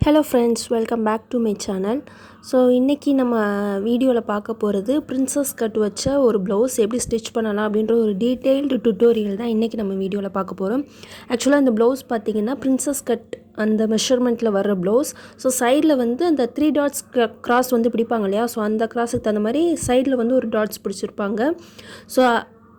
Hello friends, welcome back to my channel. So இன்னைக்கு நம்ம வீடியோல பார்க்க போறது princess cut வச்ச ஒரு blouse எப்படி ஸ்டிட்ச் பண்ணலாம் அப்படிங்கற ஒரு டீடைல்டு டுட்டோரியல் தான் இன்னைக்கு நம்ம வீடியோல பார்க்க போறோம். Actually அந்த blouse பாத்தீங்கன்னா princess cut அந்த மெஷர்மென்ட்ல வர blouse. So சைடுல வந்து அந்த 3 dots cross வந்து பிடிப்பாங்க இல்லையா? So அந்த crossக்கு தகுந்த மாதிரி சைடுல வந்து ஒரு dots பிடிச்சிருப்பாங்க. So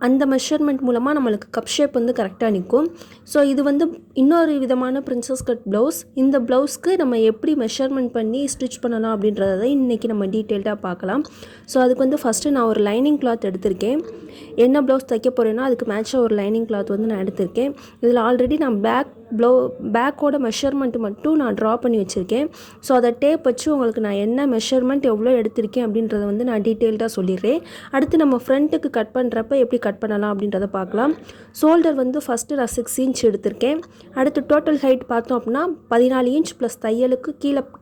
அந்த மெஷர்மென்ட் மூலமா நமக்கு கப் ஷேப் வந்து கரெக்ட்டா நிக்கும். சோ இது வந்து இன்னொரு விதமான princess cut blouse. இந்த blouseக்கு நம்ம எப்படி மெஷர்மென்ட் பண்ணி ஸ்டிட்ச் பண்ணலாம் அப்படின்றத இன்னைக்கு நம்ம டீடைலா பார்க்கலாம். சோ அதுக்கு வந்து ஃபர்ஸ்ட் நான் ஒரு லைனிங் கிளாத் எடுத்துர்க்கேன். என்ன blouse தைக்க போறேனோ அதுக்கு மேட்சா ஒரு லைனிங் கிளாத் வந்து நான் எடுத்துர்க்கேன். இதுல ஆல்ரெடி நான் பேக்கோட மெஷர்மென்ட் மட்டும் நான் டிரா பண்ணி வச்சிருக்கேன். சோ அத டேப் வச்சு உங்களுக்கு நான் என்ன மெஷர்மென்ட் எவ்வளவு எடுத்துர்க்கேன் அப்படின்றத வந்து நான் டீடைலா சொல்லிறேன். அடுத்து நம்ம ஃப்ரண்ட்க்கு கட் பண்றப்ப எப்படி கட் பண்ணலாம் அப்படின்றத பார்க்கலாம். ஷோல்டர் வந்து ஃபர்ஸ்ட் நான் 6 இன்ச் எடுத்துர்க்கேன். அடுத்து டோட்டல் ஹைட் பார்த்தோம் அப்படினா 14 இன்ச் + தையலுக்கு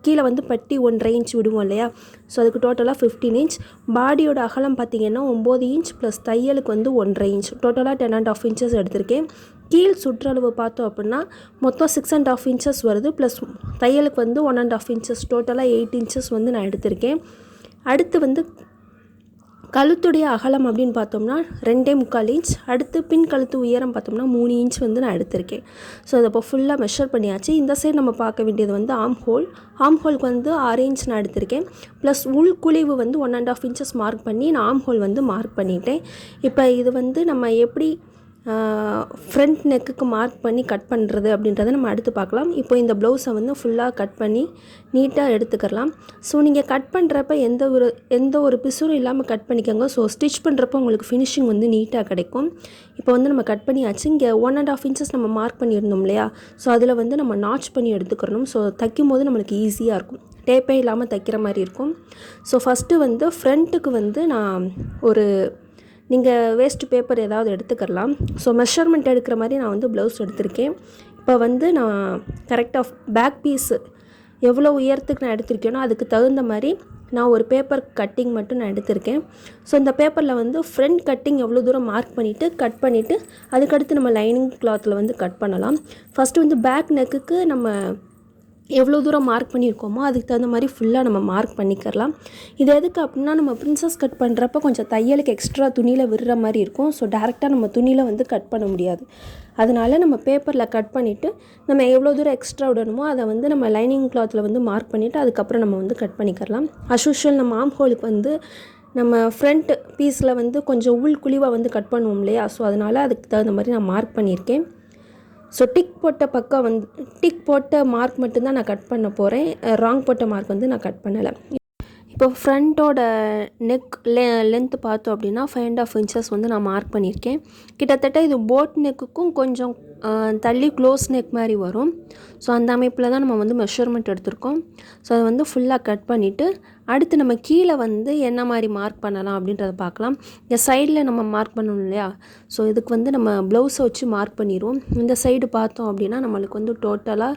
கீழ வந்து பட்டி 1.5 இன்ச் விடுவோம் இல்லையா? சோ அதுக்கு டோட்டலா 15 இன்ச். பாடியோட அகலம் பாத்தீங்கன்னா 9 இன்ச் + தையலுக்கு வந்து 1.5 இன்ச். டோட்டலா 10.5 இன்ச்சஸ் எடுத்துர்க்கேன். கீழ் சுற்றளவு பார்த்தோம் அப்படினா மொத்தம் 6.5 இன்ச்சஸ் வருது + தையலுக்கு வந்து 1.5 இன்ச்சஸ். டோட்டலா 8 இன்ச்சஸ் வந்து நான் எடுத்துர்க்கேன். அடுத்து வந்து கழுத்துடைய அகலம் அப்படினு பார்த்தோம்னா 2.25 இன்ச். அடுத்து பின் கழுத்து உயரம் பார்த்தோம்னா 3 இன்ச் வந்து நான் எடுத்துர்க்கேன். சோ அத இப்ப ஃபுல்லா மெஷர் பண்ணியாச்சு. இந்த சைடு நம்ம பார்க்க வேண்டியது வந்து ஆர்ம் ஹோல்க்கு வந்து 6 இன்ச் நான் எடுத்துர்க்கேன். + உள் குழிவு வந்து 1.5 இன்ச்சஸ் மார்க் பண்ணி நான் ஆர்ம் ஹோல் வந்து மார்க் பண்ணிட்டேன். இப்போ இது வந்து நம்ம எப்படி ஃப்ரண்ட் நெக்குக்கு மார்க் பண்ணி கட் பண்றது அப்படின்றத நம்ம அடுத்து பார்க்கலாம். இப்போ இந்த ப்ளவுஸை வந்து ஃபுல்லா கட் பண்ணி நீட்டா எடுத்துக்கலாம். சோ நீங்க கட் பண்றப்ப எந்த ஒரு பிசுறும் இல்லாம கட் பண்ணிக்கங்க. சோ ஸ்டிட்ச் பண்றப்ப உங்களுக்கு ஃபினிஷிங் வந்து நீட்டா கிடைக்கும். இப்போ வந்து நம்ம கட் பண்ணியாச்சு. இங்க 1.5 இன்ச்சஸ் நம்ம மார்க் பண்ணியிருந்தோம் இல்லையா? சோ அதுல வந்து நம்ம நாட்ச் பண்ணி எடுத்துக்கறணும். சோ தைக்கும்போது நமக்கு ஈஸியா இருக்கும். டேப்பே இல்லாம தைக்கிற மாதிரி இருக்கும். சோ ஃபர்ஸ்ட் வந்து ஃப்ரண்ட்க்கு வந்து நான் ஒரு நீங்க வேஸ்ட் பேப்பர் ஏதாவது எடுத்துக்கலாம். சோ மெஷர்மென்ட் எடுக்கிற மாதிரி நான் வந்து ப்ளவுஸ் எடுத்துர்க்கேன். இப்போ வந்து நான் கரெக்ட்டா பேக் பீஸ் எவ்வளவு உயரத்துக்கு நான் எடுத்துர்க்கேனோ அதுக்கு தகுந்த மாதிரி நான் ஒரு பேப்பர் கட்டிங் மட்டும் நான் எடுத்துர்க்கேன். சோ இந்த பேப்பர்ல வந்து ஃப்ரண்ட் கட்டிங் எவ்வளவு தூரம் மார்க் பண்ணிட்டு கட் பண்ணிட்டு அதுக்கு அடுத்து நம்ம லைனிங் கிளாத்ல வந்து கட் பண்ணலாம். ஃபர்ஸ்ட் வந்து பேக் நெக்குக்கு நம்ம எவ்வளவு தூரம் மார்க் பண்ணிருக்கோமோ அதுக்கு தகுந்த மாதிரி ஃபுல்லா நம்ம மார்க் பண்ணிக்கலாம். இது எதுக்கு அப்படினா நம்ம princess கட் பண்றப்ப கொஞ்சம் தையலுக்கு எக்ஸ்ட்ரா துணியில விடுற மாதிரி இருக்கும். சோ டைரக்ட்டா நம்ம துணியில வந்து கட் பண்ண முடியாது. அதனால நம்ம பேப்பர்ல கட் பண்ணிட்டு நம்ம எவ்வளவு தூரம் எக்ஸ்ட்ரா விடணுமோ அத வந்து நம்ம லைனிங் கிளாத்ல வந்து மார்க் பண்ணிட்டு அதுக்கு அப்புறம் நம்ம வந்து கட் பண்ணிக்கலாம். as usual நம்ம ஆர்ம் ஹோலுக்கு வந்து நம்ம ஃப்ரண்ட் பீஸ்ல வந்து கொஞ்சம் உள் குழிவா வந்து கட் பண்ணுவோம் இல்லையா? சோ அதனால அதுக்கு தகுந்த மாதிரி நான் மார்க் பண்ணிருக்கேன். சோ டிக் போட்ட மார்க் மட்டும் தான் நான் கட் பண்ண போறேன். ராங் போட்ட மார்க் வந்து நான் கட் பண்ணல. இப்போ ஃப்ரண்டோட நெக் லெந்த் பார்த்தோம் அப்படினா 5.5 இன்ச்சஸ் வந்து நான் மார்க் பண்ணிருக்கேன். கிட்டத்தட்ட இது போட் நெக்குக்கும் கொஞ்சம் தள்ளி க்ளோஸ் நெக் மாதிரி வரும். சோ அந்த அமைப்புல தான் நம்ம வந்து மெஷர்மென்ட் எடுத்துர்க்கோம். சோ அத வந்து ஃபுல்லா கட் பண்ணிட்டு அடுத்து நம்ம கீழ வந்து என்ன மாதிரி மார்க் பண்ணலாம் அப்படின்றத பார்க்கலாம். இந்த சைடுல நம்ம மார்க் பண்ணனும் இல்லையா? சோ இதுக்கு வந்து நம்ம ப்ளவுஸ வச்சு மார்க் பண்ணிரோம். இந்த சைடு பார்த்தோம் அப்படினா நமக்கு வந்து டோட்டலா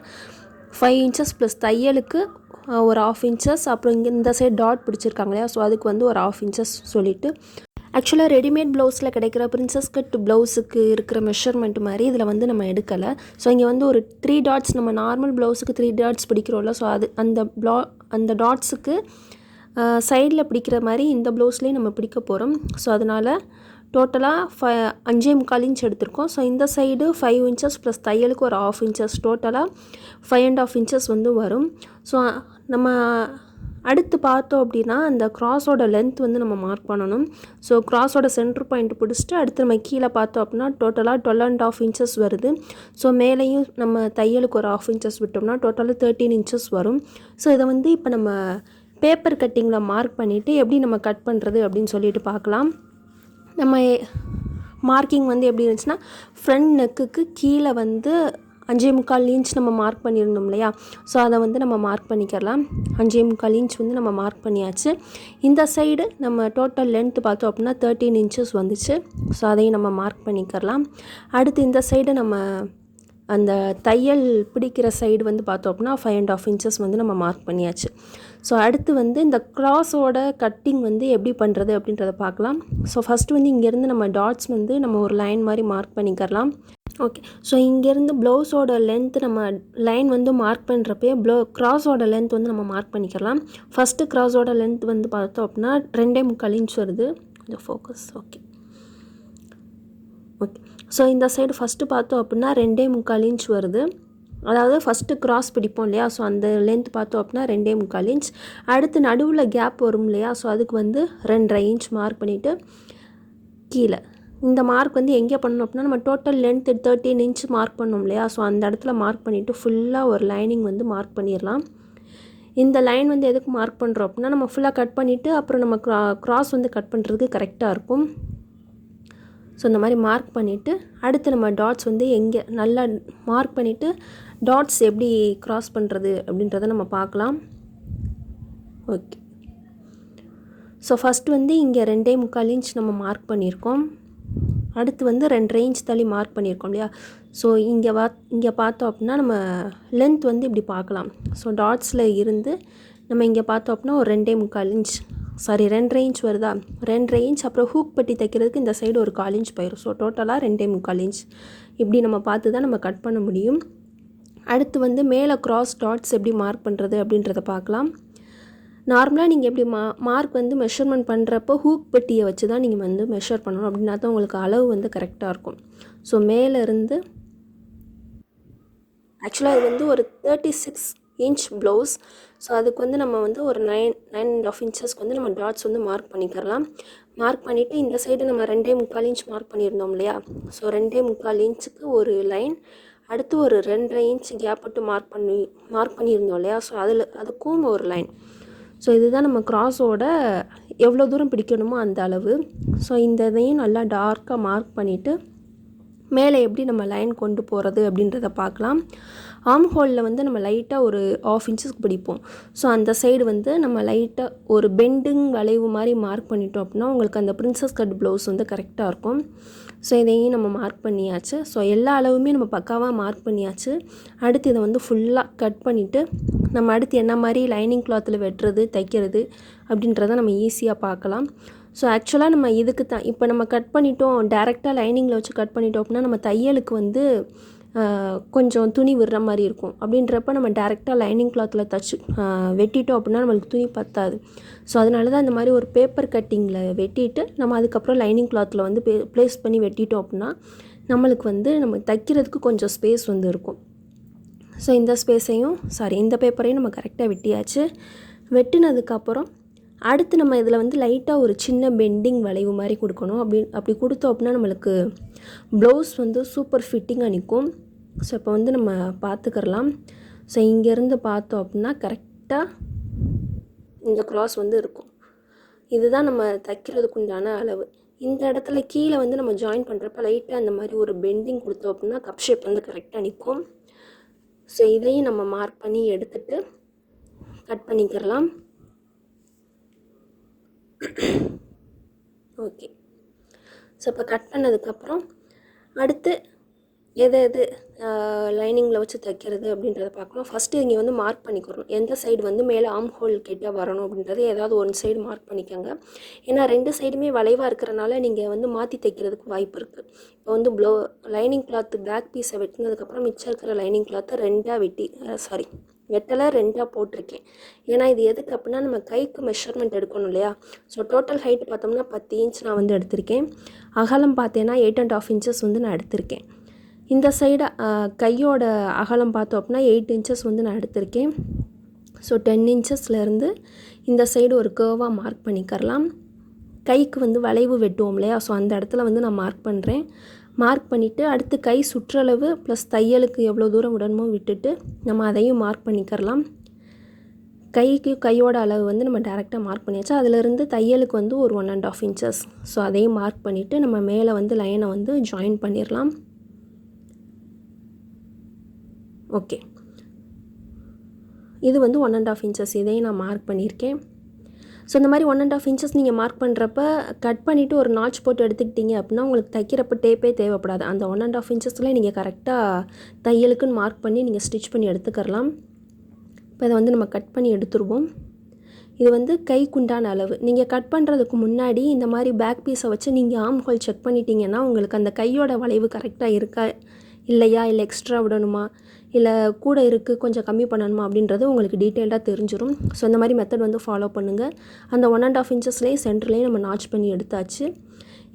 5 இன்ச்சஸ் + தையலுக்கு ஒரு 1/2 இன்ச்சஸ். அப்புறம் இங்க இந்த சைடு டாட் பிடிச்சிருக்காங்க இல்லையா? சோ அதுக்கு வந்து ஒரு 1/2 இன்ச்சஸ் சொல்லிட்டு ஆக்சுவலா ரெடிமேட் ப்ளவுஸ்ல கிடைக்கிற princess cut ப்ளவுஸ்க்கு இருக்கிற மெஷர்மென்ட் மாதிரி இதுல வந்து நம்ம எடுக்கல. சோ இங்க வந்து ஒரு 3 டாட்ஸ் நம்ம நார்மல் ப்ளவுஸ்க்கு 3 டாட்ஸ் பிடிக்கிறோம்ல. சோ அது அந்த டாட்ஸ்க்கு சைடுல பிடிக்கிற மாதிரி இந்த ப்ளவுஸ்லயே நம்ம பிடிக்க போறோம். சோ அதனால டோட்டலா 5.25 இன்ச் எடுத்துர்க்கோம். சோ இந்த சைடு 5 இன்ச்சஸ் + தையலுக்கு ஒரு 1/2 இன்ச்சஸ். டோட்டலா 5.5 இன்ச்சஸ் வந்து வரும். சோ நம்ம அடுத்து பார்த்தோம் அப்படினா அந்த கிராஸோட லெந்த் வந்து நம்ம மார்க் பண்ணனும். சோ கிராஸோட சென்டர் பாயிண்ட் பிடிச்சிட்டு அடுத்து நம்ம கீழ பார்த்தோம் அப்படினா டோட்டலா 12.5 இன்ச்சஸ் வருது. சோ மேலேயும் நம்ம தையலுக்கு ஒரு 1/2 இன்ச்சஸ் விட்டோம்னா டோட்டலா 13 இன்ச்சஸ் வரும். சோ இத வந்து இப்போ நம்ம பேப்பர் கட்டிங்ல மார்க் பண்ணிட்டு எப்படி நம்ம கட் பண்றது அப்படினு சொல்லிட்டு பார்க்கலாம். நம்ம மார்க்கிங் வந்து எப்படி இருந்துச்சுனா ஃப்ரண்ட் நெக்குக்கு கீழ வந்து 5.25 இன்ச் நம்ம மார்க் பண்ணிருந்தோம் இல்லையா? சோ அத வந்து நம்ம மார்க் பண்ணிக்கலாம். 5.25 இன்ச் வந்து நம்ம மார்க் பண்ணியாச்சு. இந்த சைடு நம்ம டோட்டல் லெந்த் பார்த்தோம் அப்படினா 13 இன்ச்சஸ் வந்துச்சு. சோ அதையும் நம்ம மார்க் பண்ணிக்கலாம். அடுத்து இந்த சைடு நம்ம அந்த தையல் பிடிக்கிற சைடு வந்து பார்த்தோம் அப்படினா 5.5 இன்ச்சஸ் வந்து நம்ம மார்க் பண்ணியாச்சு. சோ அடுத்து வந்து இந்த கிராஸோட கட்டிங் வந்து எப்படி பண்றது அப்படின்றத பார்க்கலாம். சோ ஃபர்ஸ்ட் வந்து இங்க இருந்து நம்ம டாட்ஸ் வந்து நம்ம ஒரு லைன் மாதிரி மார்க் பண்ணிக்கலாம். ஓகே. ஸோ இங்கேருந்து ப்ளவுஸோட லென்த் நம்ம லைன் வந்து மார்க் பண்ணுறப்பே க்ராஸோட லென்த் வந்து நம்ம மார்க் பண்ணிக்கலாம். ஃபஸ்ட்டு க்ராஸோட லென்த் வந்து பார்த்தோம் அப்படின்னா 2.25 இன்ச் வருது. கொஞ்சம் ஃபோக்கஸ். ஓகே. ஓகே. ஸோ இந்த சைடு ஃபஸ்ட்டு பார்த்தோம் அப்படின்னா 2.25 இன்ச் வருது. அதாவது ஃபஸ்ட்டு க்ராஸ் பிடிப்போம் இல்லையா, ஸோ அந்த லென்த் பார்த்தோம் அப்படின்னா 2.25 இன்ச். அடுத்து நடுவில் கேப் வரும் இல்லையா, ஸோ அதுக்கு வந்து 2.5 இன்ச் மார்க் பண்ணிவிட்டு கீழே இந்த மார்க் வந்து எங்கே பண்ணணும் அப்படின்னா நம்ம டோட்டல் லென்த் 13 இன்ச் மார்க் பண்ணோம் இல்லையா, ஸோ அந்த இடத்துல மார்க் பண்ணிவிட்டு ஃபுல்லாக ஒரு லைனிங் வந்து மார்க் பண்ணிடலாம். இந்த லைன் வந்து எதுக்கு மார்க் பண்ணுறோம் அப்படின்னா நம்ம ஃபுல்லாக கட் பண்ணிவிட்டு அப்புறம் நம்ம க்ராஸ் வந்து கட் பண்ணுறதுக்கு கரெக்டாக இருக்கும். ஸோ இந்த மாதிரி மார்க் பண்ணிவிட்டு அடுத்து நம்ம டாட்ஸ் வந்து எங்கே நல்லா மார்க் பண்ணிவிட்டு டாட்ஸ் எப்படி க்ராஸ் பண்ணுறது அப்படின்றத நம்ம பார்க்கலாம். ஓகே. ஸோ ஃபஸ்ட்டு வந்து இங்கே 2.25 இன்ச் நம்ம மார்க் பண்ணியிருக்கோம். அடுத்து வந்து 2.5 இன்ச் தள்ளி மார்க் பண்ணியிருக்கோம் இல்லையா, ஸோ இங்கே பார்த்தோம் அப்படின்னா நம்ம லென்த் வந்து இப்படி பார்க்கலாம். ஸோ டாட்ஸில் இருந்து நம்ம இங்கே பார்த்தோம் அப்படின்னா ஒரு 2.25 இன்ச் 2.5 இன்ச் வருதா, 2.5 இன்ச். அப்புறம் ஹூக் பட்டி தைக்கிறதுக்கு இந்த சைடு ஒரு 1/4 இன்ச் போயிடும். ஸோ டோட்டலாக 2.25 இன்ச் இப்படி நம்ம பார்த்து தான் நம்ம கட் பண்ண முடியும். அடுத்து வந்து மேலே க்ராஸ் டாட்ஸ் எப்படி மார்க் பண்ணுறது அப்படின்றத பார்க்கலாம். நார்மலாக நீங்கள் எப்படி மார்க் வந்து மெஷர்மெண்ட் பண்ணுறப்போ ஹூக் பெட்டியை வச்சு தான் நீங்கள் வந்து மெஷர் பண்ணணும். அப்படின்னா தான் உங்களுக்கு அளவு வந்து கரெக்டாக இருக்கும். ஸோ மேலேருந்து ஆக்சுவலாக இது வந்து ஒரு 36 இன்ச் ப்ளவுஸ். ஸோ அதுக்கு வந்து நம்ம வந்து ஒரு 9.5 இன்ச்சஸ்க்கு வந்து நம்ம டாட்ஸ் வந்து மார்க் பண்ணிக்கலாம். மார்க் பண்ணிவிட்டு இந்த சைடு நம்ம 2.25 இன்ச் மார்க் பண்ணியிருந்தோம் இல்லையா, ஸோ 2.25 இன்ச்சுக்கு ஒரு லைன், அடுத்து ஒரு 2.5 இன்ச் கேப் விட்டு மார்க் பண்ணியிருந்தோம் இல்லையா, ஸோ அதுக்கும் ஒரு லைன். ஸோ இதுதான் நம்ம க்ராஸோட எவ்வளோ தூரம் பிடிக்கணுமோ அந்த அளவு. ஸோ இந்த இதையும் நல்லா டார்க்காக மார்க் பண்ணிவிட்டு மேலே எப்படி நம்ம லைன் கொண்டு போகிறது அப்படின்றத பார்க்கலாம். ஆர்ம் ஹோலில் வந்து நம்ம லைட்டாக ஒரு 1/2 இன்ச்சஸ்க்கு பிடிப்போம். ஸோ அந்த சைடு வந்து நம்ம லைட்டாக ஒரு பெண்டிங் வளைவு மாதிரி மார்க் பண்ணிட்டோம் அப்படின்னா உங்களுக்கு அந்த பிரின்சஸ் கட் ப்ளவுஸ் வந்து கரெக்டாக இருக்கும். ஸோ இதையும் நம்ம மார்க் பண்ணியாச்சு. ஸோ எல்லா அளவுமே நம்ம பக்காவாக மார்க் பண்ணியாச்சு. அடுத்து இதை வந்து ஃபுல்லாக கட் பண்ணிவிட்டு நம்ம அடுத்து என்ன மாதிரி லைனிங் கிளாத்தில் வெட்டுறது தைக்கிறது அப்படின்றத நம்ம ஈஸியாக பார்க்கலாம். ஸோ ஆக்சுவலாக நம்ம இதுக்கு தான் இப்போ நம்ம கட் பண்ணிட்டோம், டேரெக்டாக லைனிங்கில் வச்சு கட் பண்ணிட்டோம் அப்படின்னா நம்ம தையலுக்கு வந்து கொஞ்சம் துணி விடுற மாதிரி இருக்கும். அப்படின்றப்ப நம்ம டேரெக்டாக லைனிங் கிளாத்தில் வெட்டிட்டோம் அப்படின்னா நம்மளுக்கு துணி பத்தாது. ஸோ அதனால தான் இந்த மாதிரி ஒரு பேப்பர் கட்டிங்கில் வெட்டிட்டு நம்ம அதுக்கப்புறம் லைனிங் கிளாத்தில் வந்து ப்ளேஸ் பண்ணி வெட்டிட்டோம் அப்படின்னா நம்மளுக்கு வந்து நம்ம தைக்கிறதுக்கு கொஞ்சம் ஸ்பேஸ் வந்து இருக்கும். ஸோ இந்த பேப்பரையும் நம்ம கரெக்டாக வெட்டியாச்சு. வெட்டினதுக்கப்புறம் அடுத்து நம்ம இதில் வந்து லைட்டாக ஒரு சின்ன பெண்டிங் வளைவு மாதிரி கொடுக்கணும். அப்படி கொடுத்தோம் அப்படின்னா நம்மளுக்கு ப்ளவுஸ் வந்து சூப்பர் ஃபிட்டிங்காக நிற்கும். ஸோ இப்போ வந்து நம்ம பார்த்துக்கிறலாம். ஸோ இங்கேருந்து பார்த்தோம் அப்படின்னா கரெக்டாக இந்த க்ராஸ் வந்து இருக்கும். இதுதான் நம்ம தைக்கிறதுக்கு உண்டான அளவு. இந்த இடத்துல கீழே வந்து நம்ம ஜாயின் பண்ணுறப்ப லைட்டாக அந்த மாதிரி ஒரு பெண்டிங் கொடுத்தோம் அப்படின்னா கப் ஷேப் வந்து கரெக்டாக நிற்கும். ஸோ இதையும் நம்ம மார்க் பண்ணி எடுத்துகிட்டு கட் பண்ணிக்கிறலாம். ஓகே. ஸோ இப்போ கட் பண்ணதுக்கப்புறம் அடுத்து எது லைனிங்கில் வச்சு தைக்கிறது அப்படின்றத பார்க்கணும். ஃபஸ்ட்டு இங்கே வந்து மார்க் பண்ணிக்கிறோம் எந்த சைடு வந்து மேலே ஆர்ம் ஹோல் கிட்ட வரணும் அப்படின்றது ஏதாவது ஒன் சைடு மார்க் பண்ணிக்கோங்க. ஏன்னா 2 சைடுமே வளைவாக இருக்கிறனால நீங்கள் வந்து மாற்றி தைக்கிறதுக்கு வாய்ப்பு இருக்குது. இப்போ வந்து லைனிங் கிளாத்து பேக் பீஸை வெட்டினதுக்கப்புறம் மிச்சம் இருக்கிற லைனிங் கிளாத்தை 2 வெட்டலை 2 போட்டிருக்கேன். ஏன்னா இது எதுக்கு அப்படின்னா நம்ம கைக்கு மெஷர்மெண்ட் எடுக்கணும் இல்லையா. ஸோ டோட்டல் ஹைட் பார்த்தோம்னா 10 இன்ச் நான் வந்து எடுத்திருக்கேன். அகலம் பார்த்தேன்னா 8.5 இன்ச்சஸ் வந்து நான் எடுத்திருக்கேன். இந்த சைடு கையோட அகலம் பார்த்தோம் அப்படின்னா 8 இன்ச்சஸ் வந்து நான் எடுத்திருக்கேன். ஸோ 10 இன்ச்சஸ்லேருந்து இந்த சைடு ஒரு கர்வாக மார்க் பண்ணிக்கிறலாம். கைக்கு வந்து வளைவு வெட்டுவோம் இல்லையா, ஸோ அந்த இடத்துல வந்து நான் மார்க் பண்ணுறேன். மார்க் பண்ணிவிட்டு அடுத்து கை சுற்றளவு ப்ளஸ் தையலுக்கு எவ்வளோ தூரம் விடணுமோ விட்டுட்டு நம்ம அதையும் மார்க் பண்ணிக்கிறலாம். கையோட அளவு வந்து நம்ம டேரெக்டாக மார்க் பண்ணியாச்சு. அதிலிருந்து தையலுக்கு வந்து ஒரு 1.5 இன்ச்சஸ். ஸோ அதையும் மார்க் பண்ணிவிட்டு நம்ம மேலே வந்து லைனை வந்து ஜாயின் பண்ணிடலாம். ஓகே. இது வந்து 1.5 இன்ச்சஸ் இதையும் நான் மார்க் பண்ணியிருக்கேன். ஸோ இந்த மாதிரி 1.5 இன்ச்சஸ் நீங்கள் மார்க் பண்ணுறப்ப கட் பண்ணிவிட்டு ஒரு நாட்ச் போட்டு எடுத்துக்கிட்டீங்க அப்படின்னா உங்களுக்கு தைக்கிறப்ப டேப்பே தேவைப்படாது. அந்த 1.5 இன்ச்சஸ்லேயே நீங்கள் கரெக்டாக தையலுக்குன்னு மார்க் பண்ணி நீங்கள் ஸ்டிச் பண்ணி எடுத்துக்கலாம். இப்போ இதை வந்து நம்ம கட் பண்ணி எடுத்துருவோம். இது வந்து கைக்குண்டான அளவு. நீங்கள் கட் பண்ணுறதுக்கு முன்னாடி இந்த மாதிரி பேக் பீஸை வச்சு நீங்கள் ஆர்ம் ஹோல் செக் பண்ணிட்டீங்கன்னா உங்களுக்கு அந்த கையோட வளைவு கரெக்டாக இருக்கா இல்லையா, இல்லை எக்ஸ்ட்ரா விடணுமா, இல்லை கூட இருக்குது கொஞ்சம் கம்மி பண்ணணுமா அப்படின்றது உங்களுக்கு டீட்டெயில்டாக தெரிஞ்சிடும். ஸோ இந்த மாதிரி மெத்தட் வந்து ஃபாலோ பண்ணுங்கள். அந்த 1.5 இன்ச்சஸ்லேயே சென்டர்லேயே நம்ம நாச் பண்ணி எடுத்தாச்சு.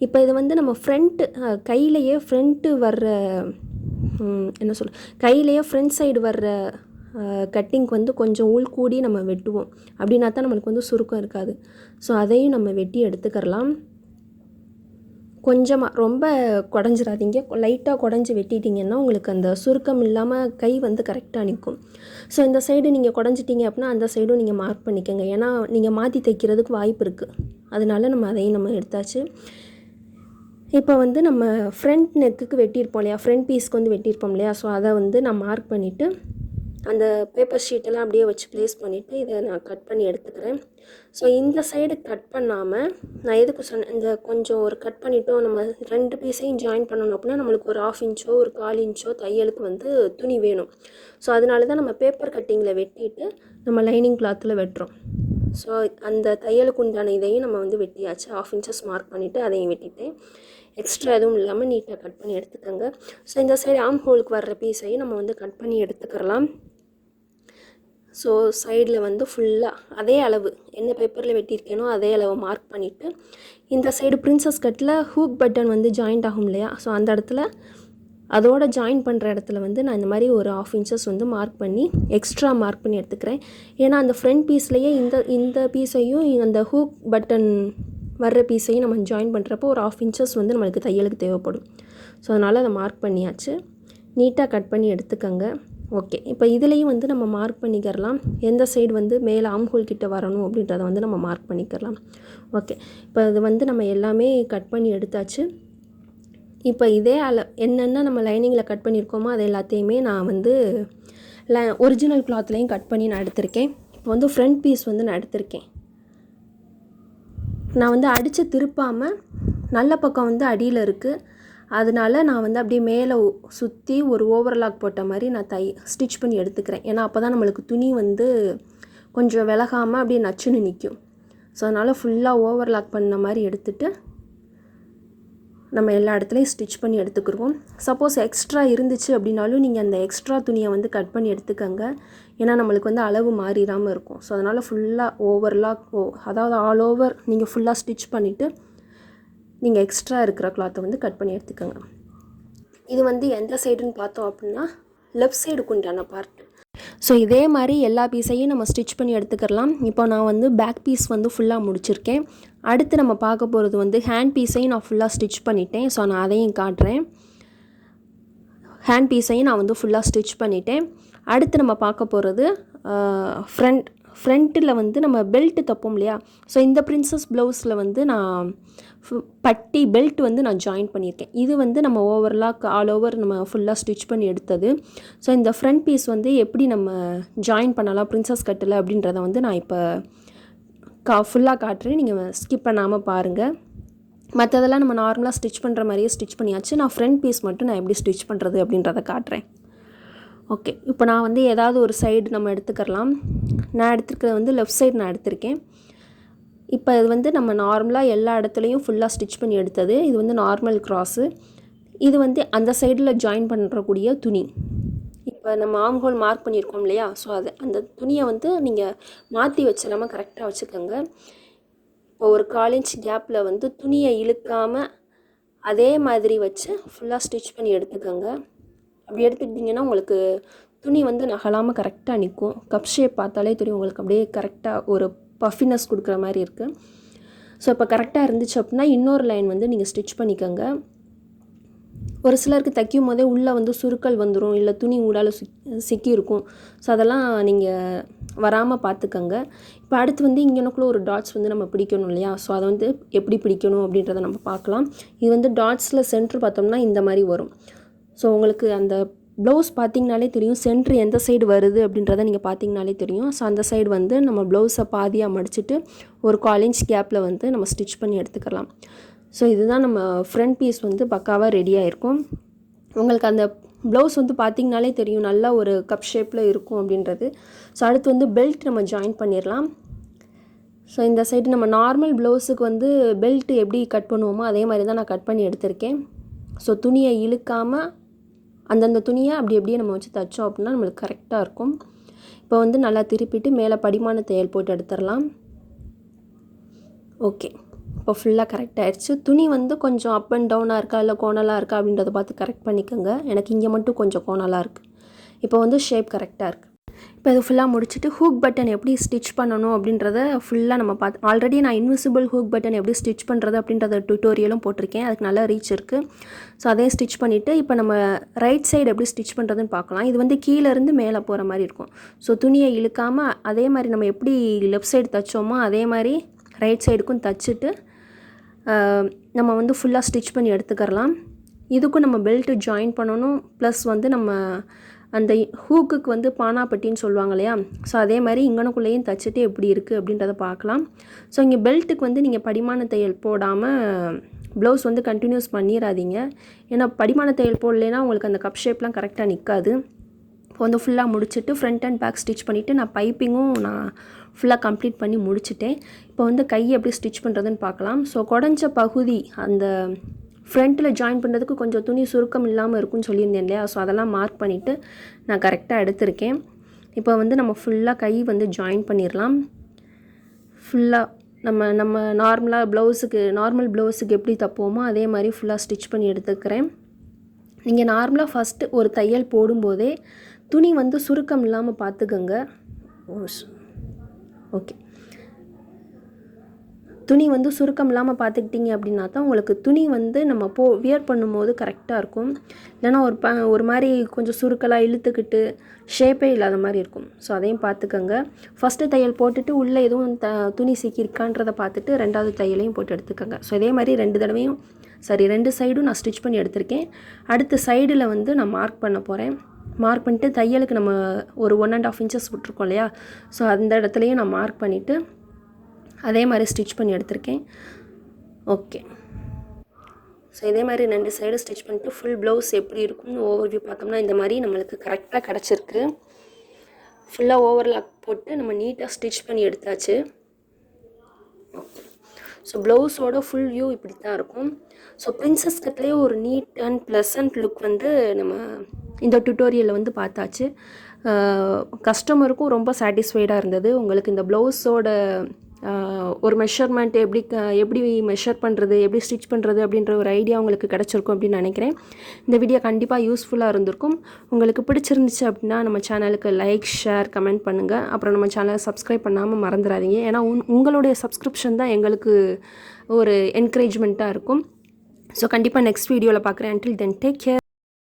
இப்போ இது வந்து நம்ம ஃப்ரண்ட்டு கையிலையே ஃப்ரண்ட்டு வர்ற என்ன சொல்ல கையிலையே ஃப்ரண்ட் சைடு வர்ற கட்டிங்க்கு வந்து கொஞ்சம் உள் கூடி நம்ம வெட்டுவோம். அப்படின்னா தான் நம்மளுக்கு வந்து சுருக்கம் இருக்காது. ஸோ அதையும் நம்ம வெட்டி எடுத்துக்கிறலாம். கொஞ்சமாக ரொம்ப குடஞ்சிடாதீங்க. லைட்டாக குடஞ்சி வெட்டிட்டிங்கன்னா உங்களுக்கு அந்த சுருக்கம் இல்லாமல் கை வந்து கரெக்டாக நிற்கும். ஸோ இந்த சைடு நீங்கள் குடஞ்சிட்டிங்க அப்படின்னா அந்த சைடும் நீங்கள் மார்க் பண்ணிக்கோங்க. ஏன்னா நீங்கள் மாற்றி தைக்கிறதுக்கு வாய்ப்பு இருக்குது. அதனால நம்ம அதையும் நம்ம எடுத்தாச்சு. இப்போ வந்து நம்ம ஃப்ரண்ட் நெக்குக்கு வெட்டியிருப்போம் இல்லையா, ஃப்ரண்ட் பீஸ்க்கு வந்து வெட்டியிருப்போம் இல்லையா. ஸோ அதை வந்து நான் மார்க் பண்ணிவிட்டு அந்த பேப்பர் ஷீட்டெல்லாம் அப்படியே வச்சு ப்ளேஸ் பண்ணிவிட்டு இதை நான் கட் பண்ணி எடுத்துக்கிறேன். ஸோ இந்த சைடு கட் பண்ணாமல் நான் எதுக்கு சொன்னேன், இந்த கொஞ்சம் ஒரு கட் பண்ணிவிட்டோம் நம்ம 2 பீஸையும் ஜாயின் பண்ணணும் அப்படின்னா நம்மளுக்கு ஒரு 1/2 இன்ச்சோ ஒரு 1/4 இன்ச்சோ தையலுக்கு வந்து துணி வேணும். ஸோ அதனால தான் நம்ம பேப்பர் கட்டிங்கில் வெட்டிட்டு நம்ம லைனிங் கிளாத்தில் வெட்டுறோம். ஸோ அந்த தையலுக்கு உண்டான இதையும் நம்ம வந்து வெட்டியாச்சு. 1/2 இன்ச்சஸ் மார்க் பண்ணிவிட்டு அதையும் வெட்டிட்டேன். எக்ஸ்ட்ரா எதுவும் இல்லாமல் நீட்டாக கட் பண்ணி எடுத்துக்கோங்க. ஸோ இந்த சைடு ஆர்ம் ஹோலுக்கு வர்ற பீஸையும் நம்ம வந்து கட் பண்ணி எடுத்துக்கிறலாம். ஸோ சைடில் வந்து ஃபுல்லாக அதே அளவு என்ன பேப்பரில் வெட்டியிருக்கேனோ அதே அளவு மார்க் பண்ணிவிட்டு இந்த சைடு பிரின்சஸ் கட்டில் ஹூக் பட்டன் வந்து ஜாயிண்ட் ஆகும் இல்லையா. ஸோ அந்த இடத்துல அதோட ஜாயின் பண்ணுற இடத்துல வந்து நான் இந்த மாதிரி ஒரு 1/2 இன்ச்சஸ் வந்து மார்க் பண்ணி எக்ஸ்ட்ரா மார்க் பண்ணி எடுத்துக்கிறேன். ஏன்னா அந்த ஃப்ரண்ட் பீஸ்லேயே இந்த பீஸையும் அந்த ஹூக் பட்டன் வர்ற பீஸையும் நம்ம ஜாயின் பண்ணுறப்போ ஒரு 1/2 இன்ச்சஸ் வந்து நம்மளுக்கு தையலுக்கு தேவைப்படும். ஸோ அதனால் அதை மார்க் பண்ணியாச்சு. நீட்டாக கட் பண்ணி எடுத்துக்கோங்க. ஓகே, இப்போ இதுலேயும் வந்து நம்ம மார்க் பண்ணிக்கிறலாம். எந்த சைடு வந்து மேலே ஆம்ஹோல் கிட்ட வரணும் அப்படின்றத வந்து நம்ம மார்க் பண்ணிக்கிறலாம். ஓகே, இப்போ இது வந்து நம்ம எல்லாமே கட் பண்ணி எடுத்தாச்சு. இப்போ இதே என்னென்ன நம்ம லைனிங்கில் கட் பண்ணியிருக்கோமோ அது எல்லாத்தையுமே நான் வந்து ஒரிஜினல் கிளாத்லேயும் கட் பண்ணி நான் எடுத்திருக்கேன். இப்போ வந்து ஃப்ரண்ட் பீஸ் வந்து நான் எடுத்திருக்கேன். நான் வந்து அடித்து திருப்பாமல் நல்ல பக்கம் வந்து அடியில் இருக்குது. அதனால நான் வந்து அப்படியே மேலே சுற்றி ஒரு ஓவர்லாக் போட்ட மாதிரி நான் ஸ்டிச் பண்ணி எடுத்துக்கிறேன். ஏன்னா அப்போ தான் நம்மளுக்கு துணி வந்து கொஞ்சம் விலகாமல் அப்படியே நச்சுன்னு நிற்கும். ஸோ அதனால் ஃபுல்லாக ஓவர்லாக் பண்ண மாதிரி எடுத்துகிட்டு நம்ம எல்லா இடத்துலையும் ஸ்டிச் பண்ணி எடுத்துக்கிடுவோம். சப்போஸ் எக்ஸ்ட்ரா இருந்துச்சு அப்படின்னாலும் நீங்கள் அந்த எக்ஸ்ட்ரா துணியை வந்து கட் பண்ணி எடுத்துக்கோங்க. ஏன்னா நம்மளுக்கு வந்து அளவு மாறிடாமல் இருக்கும். ஸோ அதனால் ஃபுல்லாக ஓவர்லாக் அதாவது ஆல் ஓவர் நீங்கள் ஃபுல்லாக ஸ்டிச் பண்ணிவிட்டு நீங்கள் எக்ஸ்ட்ரா இருக்கிற கிளாத்தை வந்து கட் பண்ணி எடுத்துக்கோங்க. இது வந்து எந்த சைடுன்னு பார்த்தோம் அப்படின்னா லெஃப்ட் சைடுக்கு உண்டான பார்ட். ஸோ இதே மாதிரி எல்லா பீஸையும் நம்ம ஸ்டிச் பண்ணி எடுத்துக்கலாம். இப்போ நான் வந்து பேக் பீஸ் வந்து ஃபுல்லாக முடிச்சிருக்கேன். அடுத்து நம்ம பார்க்க போகிறது வந்து ஹேண்ட் பீஸையும் நான் ஃபுல்லாக ஸ்டிச் பண்ணிட்டேன். ஸோ நான் அதையும் காட்டுறேன். ஹேண்ட் பீஸையும் நான் வந்து ஃபுல்லாக ஸ்டிச் பண்ணிட்டேன். அடுத்து நம்ம பார்க்க போகிறது ஃப்ரண்ட்டில் வந்து நம்ம பெல்ட்டு தைப்போம் இல்லையா. ஸோ இந்த பிரின்சஸ் ப்ளவுஸில் வந்து நான் பட்டி பெல்ட் வந்து நான் ஜாயின் பண்ணியிருக்கேன். இது வந்து நம்ம ஓவர்லாக் ஆல் ஓவர் நம்ம ஃபுல்லாக ஸ்டிச் பண்ணி எடுத்தது. ஸோ இந்த ஃப்ரண்ட் பீஸ் வந்து எப்படி நம்ம ஜாயின் பண்ணலாம் பிரின்சஸ் கட்டில் அப்படின்றத வந்து நான் இப்போ ஃபுல்லாக காட்டுறேன். நீங்கள் ஸ்கிப் பண்ணாமல் பாருங்கள். மற்றதெல்லாம் நம்ம நார்மலாக ஸ்டிச் பண்ணுற மாதிரியே ஸ்டிச் பண்ணியாச்சு. நான் ஃப்ரண்ட் பீஸ் மட்டும் நான் எப்படி ஸ்டிச் பண்ணுறது அப்படின்றத காட்டுறேன். ஓகே, இப்போ நான் வந்து ஏதாவது ஒரு சைடு நம்ம எடுத்துக்கலாம். நான் எடுத்துருக்கிறது வந்து லெஃப்ட் சைடு நான் எடுத்திருக்கேன். இப்போ இது வந்து நம்ம நார்மலாக எல்லா இடத்துலையும் ஃபுல்லாக ஸ்டிச் பண்ணி எடுத்தது. இது வந்து நார்மல் க்ராஸு. இது வந்து அந்த சைடில் ஜாயின் பண்ணுறக்கூடிய துணி. இப்போ நம்ம ஆம்ஹோல் மார்க் பண்ணியிருக்கோம் இல்லையா. ஸோ அந்த துணியை வந்து நீங்கள் மாற்றி வச்சிடாமல் கரெக்டாக வச்சுக்கோங்க. இப்போ ஒரு 1/4 இன்ச் கேப்பில் வந்து துணியை இழுக்காமல் அதே மாதிரி வச்சு ஃபுல்லாக ஸ்டிச் பண்ணி எடுத்துக்கோங்க. அப்படி எடுத்துக்கிட்டிங்கன்னா உங்களுக்கு துணி வந்து நகலாமல் கரெக்டாக நிற்கும். கப் ஷேப் பார்த்தாலே தெரியும் உங்களுக்கு அப்படியே கரெக்டாக ஒரு பஃபினஸ் கொடுக்குற மாதிரி இருக்குது. ஸோ இப்போ கரெக்டாக இருந்துச்சு அப்படின்னா இன்னொரு லைன் வந்து நீங்கள் ஸ்டிச் பண்ணிக்கோங்க. ஒரு சிலருக்கு தைக்கும் போதே உள்ளே வந்து சுருக்கல் வந்துடும், இல்லை துணி ஊடால சிக்கி இருக்கும். ஸோ அதெல்லாம் நீங்கள் வராமல் பார்த்துக்கோங்க. இப்போ அடுத்து வந்து இங்கனக்குள்ளே ஒரு டாட்ஸ் வந்து நம்ம பிடிக்கணும் இல்லையா. ஸோ அதை வந்து எப்படி பிடிக்கணும் அப்படின்றத நம்ம பார்க்கலாம். இது வந்து டாட்ஸில் சென்ட்ரு பார்த்தோம்னா இந்த மாதிரி வரும். ஸோ உங்களுக்கு அந்த ப்ளவுஸ் பார்த்திங்கனாலே தெரியும் சென்ட்ரு எந்த சைடு வருது அப்படின்றத நீங்கள் பார்த்திங்கனாலே தெரியும். ஸோ அந்த சைடு வந்து நம்ம ப்ளவுஸை பாதியாக மடிச்சுட்டு ஒரு 1/4 இன்ச் கேப்பில் வந்து நம்ம ஸ்டிச் பண்ணி எடுத்துக்கலாம். ஸோ இதுதான் நம்ம ஃப்ரண்ட் பீஸ் வந்து பக்காவாக ரெடியாக இருக்கும். உங்களுக்கு அந்த ப்ளவுஸ் வந்து பார்த்திங்கனாலே தெரியும் நல்லா ஒரு கப் ஷேப்பில் இருக்கும் அப்படின்றது. ஸோ அடுத்து வந்து பெல்ட் நம்ம ஜாயின் பண்ணிடலாம். ஸோ இந்த சைடு நம்ம நார்மல் ப்ளவுஸுக்கு வந்து பெல்ட் எப்படி கட் பண்ணுவோமோ அதே மாதிரி தான் நான் கட் பண்ணி எடுத்திருக்கேன். ஸோ துணியை இழுக்காமல் அந்தந்த துணியை அப்படியே நம்ம வச்சு தைச்சோம் அப்படின்னா நம்மளுக்கு கரெக்டாக இருக்கும். இப்போ வந்து நல்லா திருப்பிட்டு மேலே படிமான தையல் போட்டு எடுத்துடலாம். ஓகே, இப்போ ஃபுல்லாக கரெக்ட் ஆகிடுச்சு. துணி வந்து கொஞ்சம் அப் அண்ட் டவுனாக இருக்கா இல்லை கோணலாக இருக்கா அப்படின்றத பார்த்து கரெக்ட் பண்ணிக்கோங்க. எனக்கு இங்கே மட்டும் கொஞ்சம் கோணலாக இருக்குது. இப்போ வந்து ஷேப் கரெக்டாக இருக்குது. இப்போ இது ஃபுல்லாக முடிச்சுட்டு ஹூக் பட்டன் எப்படி ஸ்டிச் பண்ணணும் அப்படின்றத ஃபுல்லாக நம்ம பார்த்து ஆல்ரெடி நான் இன்விசிபிள் ஹூக் பட்டன் எப்படி ஸ்டிச் பண்ணுறது அப்படின்றத டியூட்டோரியலும் போட்டிருக்கேன். அதுக்கு நல்லா ரீச் இருக்குது. ஸோ அதையும் ஸ்டிச் பண்ணிவிட்டு இப்போ நம்ம ரைட் சைடு எப்படி ஸ்டிச் பண்ணுறதுன்னு பார்க்கலாம். இது வந்து கீழேருந்து மேலே போகிற மாதிரி இருக்கும். ஸோ துணியை இழுக்காமல் அதே மாதிரி நம்ம எப்படி லெஃப்ட் சைடு தைச்சோமோ அதே மாதிரி ரைட் சைடுக்கும் தைச்சிட்டு நம்ம வந்து ஃபுல்லாக ஸ்டிச் பண்ணி எடுத்துக்கிறலாம். இதுக்கும் நம்ம பெல்ட்டு ஜாயின் பண்ணணும். ப்ளஸ் வந்து நம்ம அந்த ஹூக்குக்கு வந்து பானாப்பட்டின்னு சொல்லுவாங்க இல்லையா, ஸோ அதே மாதிரி இங்கனக்குள்ளேயும் தைச்சிட்டு எப்படி இருக்குது அப்படின்றத பார்க்கலாம். ஸோ இங்கே பெல்ட்டுக்கு வந்து நீங்கள் படிமான தையல் போடாமல் ப்ளவுஸ் வந்து கண்டினியூஸ் பண்ணிடாதீங்க. ஏன்னா படிமான தையல் போடலைன்னா உங்களுக்கு அந்த கப் ஷேப்லாம் கரெக்டாக நிற்காது. இப்போ வந்து ஃபுல்லாக முடிச்சுட்டு ஃப்ரண்ட் அண்ட் பேக் ஸ்டிச் பண்ணிவிட்டு நான் பைப்பிங்கும் நான் ஃபுல்லாக கம்ப்ளீட் பண்ணி முடிச்சுட்டேன். இப்போ வந்து கை எப்படி ஸ்டிச் பண்ணுறதுன்னு பார்க்கலாம். ஸோ குடஞ்ச பகுதி அந்த ஃப்ரண்ட்டில் ஜாயின் பண்ணுறதுக்கு கொஞ்சம் துணி சுருக்கம் இல்லாமல் இருக்குன்னு சொல்லியிருந்தேன் இல்லையா, ஸோ அதெல்லாம் மார்க் பண்ணிவிட்டு நான் கரெக்டாக எடுத்திருக்கேன். இப்போ வந்து நம்ம ஃபுல்லாக கை வந்து ஜாயின் பண்ணிடலாம். ஃபுல்லாக நம்ம நார்மல் ப்ளவுஸுக்கு எப்படி தப்போமோ அதே மாதிரி ஃபுல்லாக ஸ்டிச் பண்ணி எடுத்துக்கிறேன். நீங்கள் நார்மலாக ஃபஸ்ட்டு ஒரு தையல் போடும்போதே துணி வந்து சுருக்கம் இல்லாமல் பார்த்துக்கோங்க. ஓகே, துணி வந்து சுருக்கம் இல்லாமல் பார்த்துக்கிட்டிங்க அப்படின்னா தான் உங்களுக்கு துணி வந்து நம்ம வியர் பண்ணும்போது கரெக்டாக இருக்கும். இல்லைனா ஒரு மாதிரி கொஞ்சம் சுருக்கலாக இழுத்துக்கிட்டு ஷேப்பே இல்லாத மாதிரி இருக்கும். ஸோ அதையும் பார்த்துக்கோங்க. ஃபஸ்ட்டு தையல் போட்டுட்டு உள்ளே எதுவும் துணி சிக்கியிருக்கான்றதை பார்த்துட்டு ரெண்டாவது தையலையும் போட்டு எடுத்துக்கோங்க. ஸோ இதே மாதிரி ரெண்டு சைடும் நான் ஸ்டிச் பண்ணி எடுத்திருக்கேன். அடுத்த சைடில் வந்து நான் மார்க் பண்ண போகிறேன். மார்க் பண்ணிட்டு தையலுக்கு நம்ம ஒரு 1.5 inches விட்டுருக்கோம் இல்லையா, ஸோ அந்த இடத்துலையும் நான் மார்க் பண்ணிவிட்டு அதே மாதிரி ஸ்டிச் பண்ணி எடுத்திருக்கேன். ஓகே, ஸோ இதே மாதிரி 2 சைடு ஸ்டிச் பண்ணிட்டு ஃபுல் ப்ளவுஸ் எப்படி இருக்கும்னு ஓவர்வியூ பார்த்தோம்னா இந்த மாதிரி நம்மளுக்கு கரெக்டாக கிடச்சிருக்கு. ஃபுல்லாக ஓவர்லாக் போட்டு நம்ம நீட்டாக ஸ்டிச் பண்ணி எடுத்தாச்சு. ஓகே, ஸோ ப்ளவுஸோட ஃபுல் வியூ இப்படி தான் இருக்கும். ஸோ பிரின்சஸ் கட்லேயே ஒரு நீட் அண்ட் ப்ளசன்ட் லுக் வந்து நம்ம இந்த டியூட்டோரியலில் வந்து பார்த்தாச்சு. கஸ்டமருக்கும் ரொம்ப சாட்டிஸ்ஃபைடாக இருந்தது. உங்களுக்கு இந்த ப்ளவுஸோட ஒரு மெஷர்மெண்ட் எப்படி மெஷர் பண்ணுறது, எப்படி ஸ்டிச் பண்ணுறது அப்படின்ற ஒரு ஐடியா உங்களுக்கு கிடச்சிருக்கும் அப்படின்னு நினைக்கிறேன். இந்த வீடியோ கண்டிப்பாக யூஸ்ஃபுல்லாக இருந்திருக்கும். உங்களுக்கு பிடிச்சிருந்துச்சு அப்படின்னா நம்ம சேனலுக்கு லைக், ஷேர், கமெண்ட் பண்ணுங்கள். அப்புறம் நம்ம சேனலை சப்ஸ்கிரைப் பண்ணாமல் மறந்துடாதீங்க. ஏன்னா உங்களுடைய சப்ஸ்கிரிப்ஷன் தான் எங்களுக்கு ஒரு என்கரேஜ்மெண்ட்டாக இருக்கும். ஸோ கண்டிப்பாக நெக்ஸ்ட் வீடியோவில் பார்க்குறேன். until then take care.